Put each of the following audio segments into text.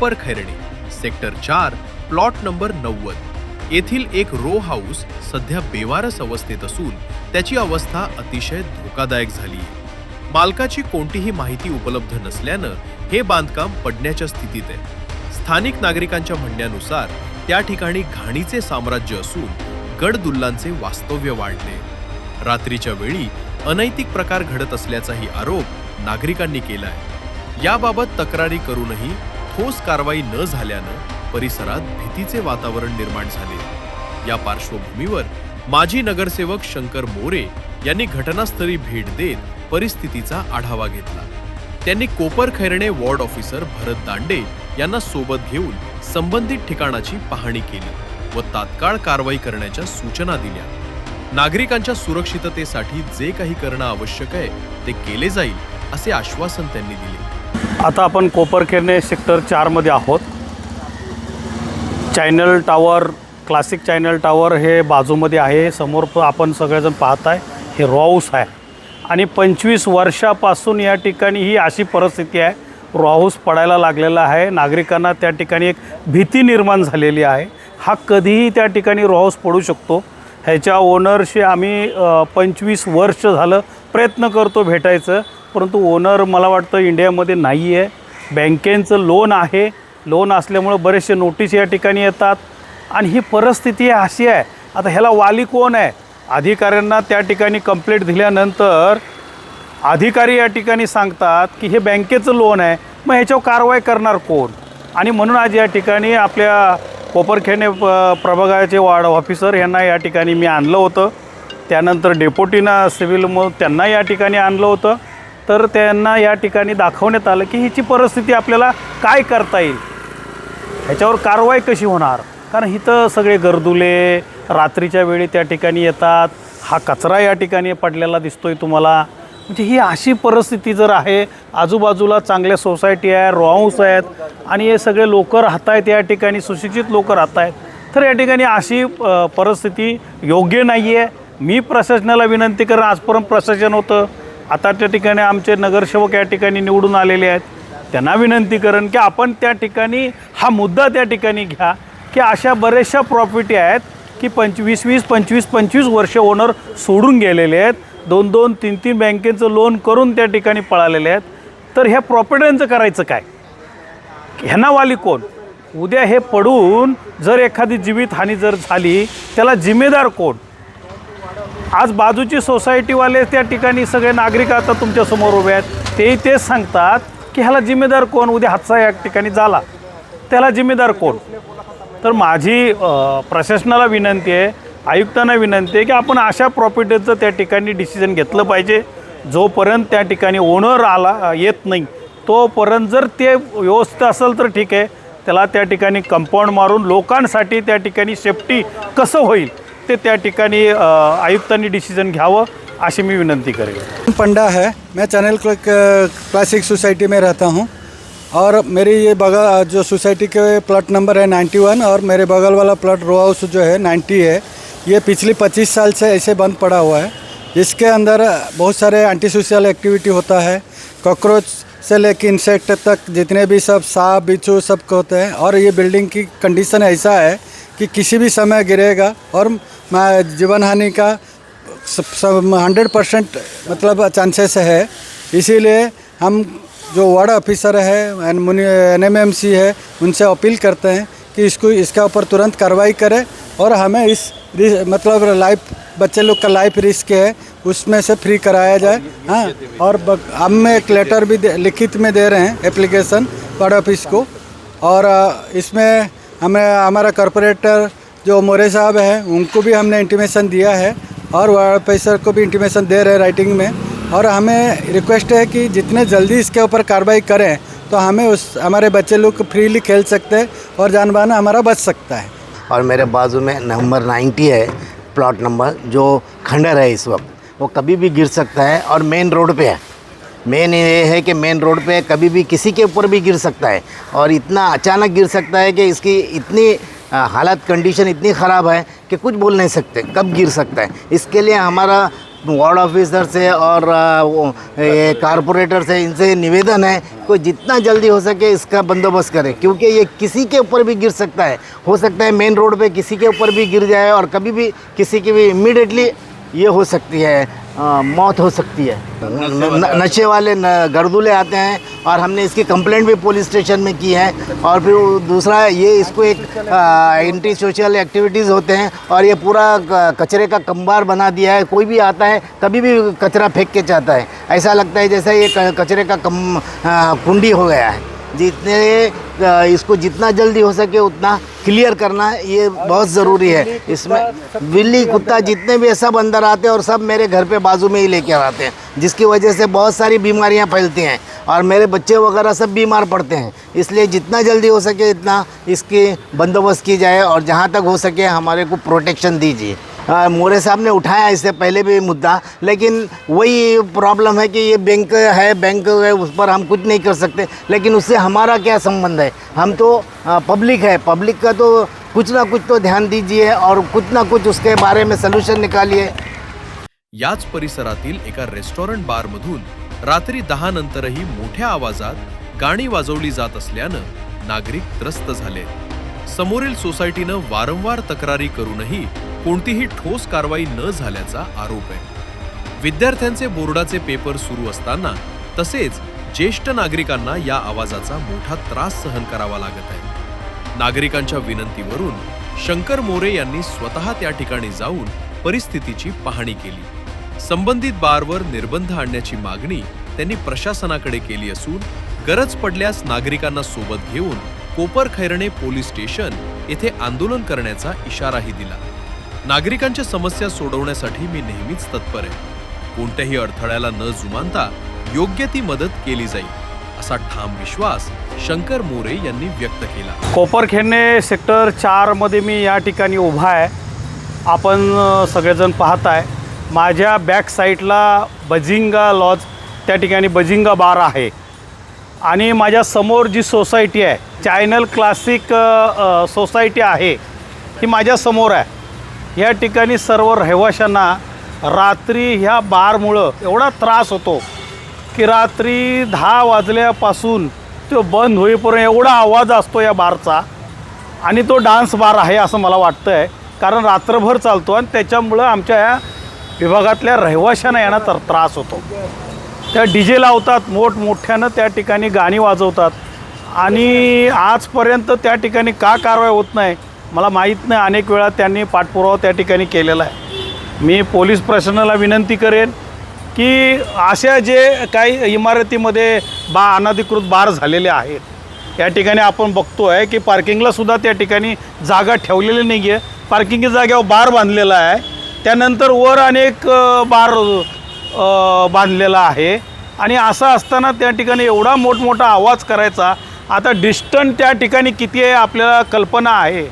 कोपर Khairane, sector 4, plot number 90 येथील एक row house सध्या बेवारस अवस्थेत असून त्याची अवस्था अतिशय धोकादायक झाली आहे। मालकाची कोणतीही माहिती उपलब्ध नसल्यानं हे बांधकाम पडण्याच्या स्थितीत आहे। स्थानिक नागरिकांच्या म्हणण्यानुसार त्या ठिकाणी घाणीचे साम्राज्य असून गडदुल्लांचे वास्तव्य वाढले। रात्रीच्या वेळी अनैतिक प्रकार घडत असल्याचाही आरोप नागरिकांनी केलाय। याबाबत तक्रारी करूनही ठोस कारवाई न झाल्यानं परिसरात भीतीचे वातावरण निर्माण झाले। या पार्श्वभूमीवर माजी नगरसेवक शंकर मोरे यांनी घटनास्थळी भेट देत परिस्थितीचा आढावा घेतला। त्यांनी कोपर खैरणे वॉर्ड ऑफिसर भरत दांडे यांना सोबत घेऊन संबंधित ठिकाणाची पाहणी केली व तात्काळ कारवाई करण्याच्या सूचना दिल्या। नागरिकांच्या सुरक्षिततेसाठी जे काही करणं आवश्यक आहे ते केले जाईल असे आश्वासन त्यांनी दिले। आता आपण कोपर खैरणे सेक्टर 4 मध्ये आहोत। Channel tower, classic channel tower हे बाजूमध्ये आहे। समोर आपण सगळेजण पाहताय हे रो हाऊस आहे आणि 25 वर्षापासून या ठिकाणी ही अशी परिस्थिती आहे। रो हाऊस पडायला लागलेला आहे। नागरिकांना त्या ठिकाणी एक भीती निर्माण झालेली आहे। हा कधीही त्या ठिकाणी रो हाऊस पडू शकतो। ह्याच्या ओनरशी आम्ही 25 वर्ष झालं प्रयत्न करतो भेटायचं, परंतु ओनर मला वाटतं इंडियामध्ये नाही आहे। बँकेचं लोन आहे, लोन असल्यामुळं बरेचसे नोटीस या ठिकाणी येतात आणि ही परिस्थिती अशी आहे। आता ह्याला वाली कोण आहे? अधिकाऱ्यांना त्या ठिकाणी कंप्लेंट दिल्यानंतर अधिकारी या ठिकाणी सांगतात की हे बँकेचं लोन आहे, मग ह्याच्यावर कारवाई करणार कोण? आणि म्हणून आज या ठिकाणी आपल्या कोपर खैरणे प्रभागाचे वार्ड ऑफिसर यांना या ठिकाणी मी आणलं होतं। त्यानंतर डेप्युटीना सिव्हिल म्हणून त्यांना या ठिकाणी आणलं होतं। तर त्यांना या ठिकाणी दाखवण्यात आलं की हिची परिस्थिती आपल्याला काय करता येईल, ह्याच्यावर कारवाई कशी होणार। कारण इथं सगळे गर्दुले रात्रीच्या वेळी त्या ठिकाणी येतात। हा कचरा या ठिकाणी पडलेला दिसतोय तुम्हाला। म्हणजे ही अशी परिस्थिती जर आहे, आजूबाजूला चांगल्या सोसायटी आहे, रो हाऊस आहेत आणि हे सगळे लोक राहत आहेत या ठिकाणी, सुशिक्षित लोक राहत आहेत, तर या ठिकाणी अशी परिस्थिती योग्य नाही आहे। मी प्रशासनाला विनंती करेन, आजपर्यंत प्रशासन होतं, आता त्या ठिकाणी आमचे नगरसेवक या ठिकाणी निवडून आलेले आहेत, त्यांना विनंती करेन की आपण त्या ठिकाणी हा मुद्दा त्या ठिकाणी घ्या की अशा बऱ्याचशा प्रॉपर्टी आहेत की 25 वर्ष ओनर सोडून गेलेले आहेत, 2-2, 3-3 बँकेचं लोन करून त्या ठिकाणी पळालेले आहेत। तर ह्या प्रॉपर्ट्यांचं करायचं काय? ह्यांना वाली कोण? उद्या हे पडून जर एखादी जीवितहानी जर झाली त्याला जिम्मेदार कोण? आज बाजूची सोसायटीवाले त्या ठिकाणी सगळे नागरिक आता तुमच्यासमोर उभे आहेत, तेच सांगतात की ह्याला जिम्मेदार कोण? उद्या हादसा या ठिकाणी झाला त्याला जिम्मेदार कोण? तर माझी प्रशासनाला विनंती आहे, आयुक्तांना विनंती आहे की आपण अशा प्रॉपर्टीचं त्या ठिकाणी डिसिजन घेतलं पाहिजे। जोपर्यंत त्या ठिकाणी ओनर येत नाही तोपर्यंत जर ते व्यवस्थित असेल तर ठीक आहे, त्याला त्या ठिकाणी कंपाऊंड मारून लोकांसाठी त्या ठिकाणी सेफ्टी कसं होईल ते त्या ठिकाणी आयुक्तांनी डिसिजन घ्यावं अशी मी विनंती करेन। पंडा है, मैं चैनल क्लासिक सोसाइटी में रहता हूँ और मेरी ये बगल जो सोसाइटी के प्लॉट नंबर है 91 और मेरे बगल वाला प्लॉट रो हाउस जो है 90 है। ये पिछले 25 साल से ऐसे बंद पड़ा हुआ है, जिसके अंदर बहुत सारे एंटी सोशल एक्टिविटी होता है। कॉकरोच से लेकर इंसेक्ट तक जितने भी सब सांप बिच्छू सब होते हैं और ये बिल्डिंग की कंडीशन ऐसा है कि किसी भी समय गिरेगा और जीवन हानि का 100% मतलब चांसेस है। इसीलिए हम जो वार्ड ऑफिसर है NMMC है उनसे अपील करते हैं कि इसका ऊपर तुरंत कार्रवाई करें और हमें इस मतलब लाइफ बच्चे लोग का लाइफ रिस्क है उसमें से फ्री कराया जाए। हाँ, और हम एक लेटर भी लिखित में दे रहे हैं एप्लीकेशन वार्ड ऑफिस को, और इसमें हमें हमारा कॉरपोरेटर जो मोरे साहब हैं उनको भी हमने इंटीमेशन दिया है और वार्ड ऑफिसर को भी इंटीमेशन दे रहे हैं राइटिंग में। और हमें रिक्वेस्ट है कि जितने जल्दी इसके ऊपर कार्रवाई करें तो हमें हमारे बच्चे लोग फ्रीली खेल सकते हैं और जान माल हमारा बच सकता है। और मेरे बाजू में नंबर 90 है प्लॉट नंबर, जो खंडर है इस वक्त, वो कभी भी गिर सकता है और मेन रोड पे है। मेन ये है कि मेन रोड पे कभी भी किसी के ऊपर भी गिर सकता है और इतना अचानक गिर सकता है कि इसकी इतनी हालत कंडीशन इतनी ख़राब है कि कुछ बोल नहीं सकते कब गिर सकता है। इसके लिए हमारा वार्ड ऑफिसर से और ये कारपोरेटर से, इनसे निवेदन है कोई जितना जल्दी हो सके इसका बंदोबस्त करे, क्योंकि ये किसी के ऊपर भी गिर सकता है। हो सकता है मेन रोड पे किसी के ऊपर भी गिर जाए और कभी भी किसी की भी इमीडिएटली ये हो सकती है, मौत हो सकती है। नशे वाले गर्दुले आते हैं और हमने इसकी कंप्लेंट भी पुलिस स्टेशन में की है। और फिर दूसरा ये इसको एक एंटी सोशल एक्टिविटीज़ होते हैं और ये पूरा कचरे का कंबार बना दिया है। कोई भी आता है कभी भी कचरा फेंक के जाता है, ऐसा लगता है जैसा ये कचरे का कुंडी हो गया है। इसको जितना जल्दी हो सके उतना क्लियर करना ये बहुत ज़रूरी है। इसमें बिल्ली कुत्ता जितने भी सब अंदर आते हैं और सब मेरे घर पे बाजू में ही लेके आते हैं, जिसकी वजह से बहुत सारी बीमारियां फैलती हैं और मेरे बच्चे वगैरह सब बीमार पड़ते हैं। इसलिए जितना जल्दी हो सके इतना इसकी बंदोबस्त की जाए और जहाँ तक हो सके हमारे को प्रोटेक्शन दीजिए। मोरे साहब ने उठाया इससे पहले भी मुद्दा, लेकिन वही प्रॉब्लम है कि ये बैंक है, उस पर हम कुछ नहीं कर सकते। लेकिन उससे हमारा क्या संबंध है? हम तो पब्लिक है, पब्लिक का तो कुछ ना कुछ तो ध्यान दीजिए और कुछ ना कुछ उसके बारे में सोल्यूशन निकालिए। याच परिसरातील एका रेस्टॉरंट बारमधून रात्री 10 नंतरही मोठ्या आवाजात गाणी वाजवली जात असल्यानं नागरिक त्रस्त झाले। समोरील सोसायटीनं वारंवार तक्रारी करूनही कोणतीही ठोस कारवाई न झाल्याचा आरोप आहे। विद्यार्थ्यांचे बोर्डाचे पेपर सुरू असताना तसेच ज्येष्ठ नागरिकांना या आवाजाचा मोठा त्रास सहन करावा लागत आहे। नागरिकांच्या विनंतीवरून शंकर मोरे यांनी स्वतः त्या ठिकाणी जाऊन परिस्थितीची पाहणी केली। संबंधित बारवर निर्बंध आणण्याची मागणी त्यांनी प्रशासनाकडे केली असून गरज पडल्यास नागरिकांना सोबत घेऊन कोपरखैरणे पोलीस स्टेशन येथे आंदोलन करण्याचा इशाराही दिला। नागरिकांच्या समस्या सोडवण्यासाठी मी नेहमीच तत्पर आहे। कोणत्याही अडथळ्याला न जुमानता योग्य ती मदत केली जाईल असा ठाम विश्वास शंकर मोरे यांनी व्यक्त केला। कोपरखैरणे सेक्टर 4 मध्ये मी या ठिकाणी उभा आहे। आपण सगळेजण पाहताय माझ्या बॅक साईडला बजिंगा लॉज, त्या ठिकाणी बजिंगा बार आहे आणि माझ्या समोर जी सोसायटी आहे चॅनल क्लासिक सोसायटी आहे ही माझ्या समोर आहे। या ठिकाणी सर्व रहिवाशांना रात्री ह्या बारमुळं एवढा त्रास होतो की रात्री 10 वाजल्यापासून तो बंद होईपर्यंत एवढा आवाज असतो या बारचा आणि तो डान्स बार आहे असं मला वाटतं आहे, कारण रात्रभर चालतो आणि त्याच्यामुळं आमच्या या विभागातल्या रहिवाशांना यांना त्रास होतो। त्या डीजे लावतात, मोठमोठ्यानं त्या ठिकाणी गाणी वाजवतात आणि आजपर्यंत त्या ठिकाणी का कारवाई होत नाही मला माहीत नाही। अनेक वेळा त्यांनी पाठपुरावा त्या ठिकाणी केलेला आहे। मी पोलीस प्रशासनाला विनंती करेन की अशा जे काही इमारतीमध्ये अनधिकृत बार झालेले आहेत या ठिकाणी आपण बघतो आहे की पार्किंगलासुद्धा त्या ठिकाणी जागा ठेवलेली नाही आहे, पार्किंगच्या जागेवर बार बांधलेला आहे, त्यानंतर वर अनेक बार बांधलेला आहे आणि असं असताना त्या ठिकाणी एवढा मोठमोठा आवाज करायचा। आता डिस्टन्स त्या ठिकाणी किती आहे आपल्याला कल्पना आहे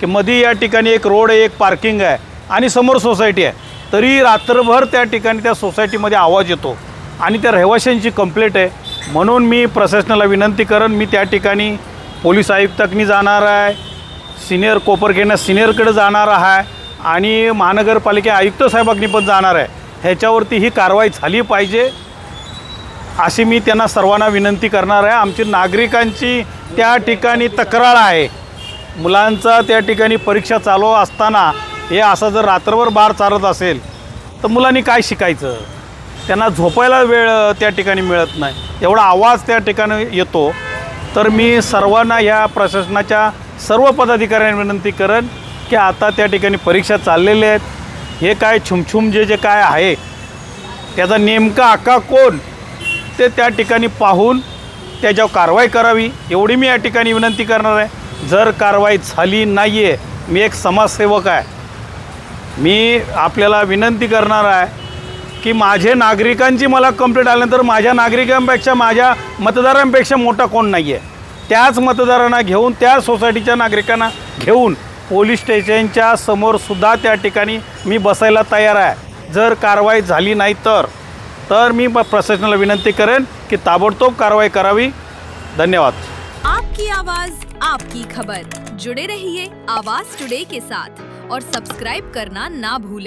की मध्ये या ठिकाणी एक रोड आहे, एक पार्किंग आहे आणि समोर सोसायटी आहे, तरी रात्रभर त्या ठिकाणी त्या सोसायटीमध्ये आवाज येतो आणि त्या रहिवाशांची कंप्लेंट आहे। म्हणून मी प्रशासनाला विनंती करेन, मी त्या ठिकाणी पोलीस आयुक्तांनी जाणार आहे, सिनियर कोपरखैरणे सिनियरकडे जाणार आहे आणि महानगरपालिका आयुक्त साहेबांनी पण जाणार आहे। ह्याच्यावरती ही कारवाई झाली पाहिजे अशी मी त्यांना सर्वांना विनंती करणार आहे। आमची नागरिकांची त्या ठिकाणी तक्रार आहे, मुलांचा त्या ठिकाणी परीक्षा चालू असताना हे असं जर रात्रभर बार चालत असेल तर मुलांनी काय शिकायचं? त्यांना झोपायला वेळ त्या ठिकाणी मिळत नाही, एवढा आवाज त्या ठिकाणी येतो। तर मी सर्वांना या प्रशासनाच्या सर्व पदाधिकाऱ्यांना विनंती करेन की आता त्या ठिकाणी परीक्षा चाललेल्या आहेत, हे काय छुमछुम जे काय आहे त्याचा नेमका आका कोण ते त्या ठिकाणी पाहून त्याच्यावर कारवाई करावी एवढी मी या ठिकाणी विनंती करणार आहे। जर कारवाई झाली नाही आहे, मी एक समाजसेवक आहे, मी आपल्याला विनंती करणार आहे की माझे नागरिकांची मला कंप्लेंट आल्यानंतर माझ्या नागरिकांपेक्षा माझ्या मतदारांपेक्षा मोठा कोण नाही आहे। त्याच मतदारांना घेऊन त्या सोसायटीच्या नागरिकांना घेऊन पोलीस स्टेशनच्या समोरसुद्धा त्या ठिकाणी मी बसायला तयार आहे। जर कारवाई झाली नाही तर मी प्रशासनाला विनंती करेन की ताबडतोब कारवाई करावी। धन्यवाद। आपकी आवाज आपकी खबर, जुड़े रहिए आवाज टुडे के साथ और सब्सक्राइब करना ना भूलें।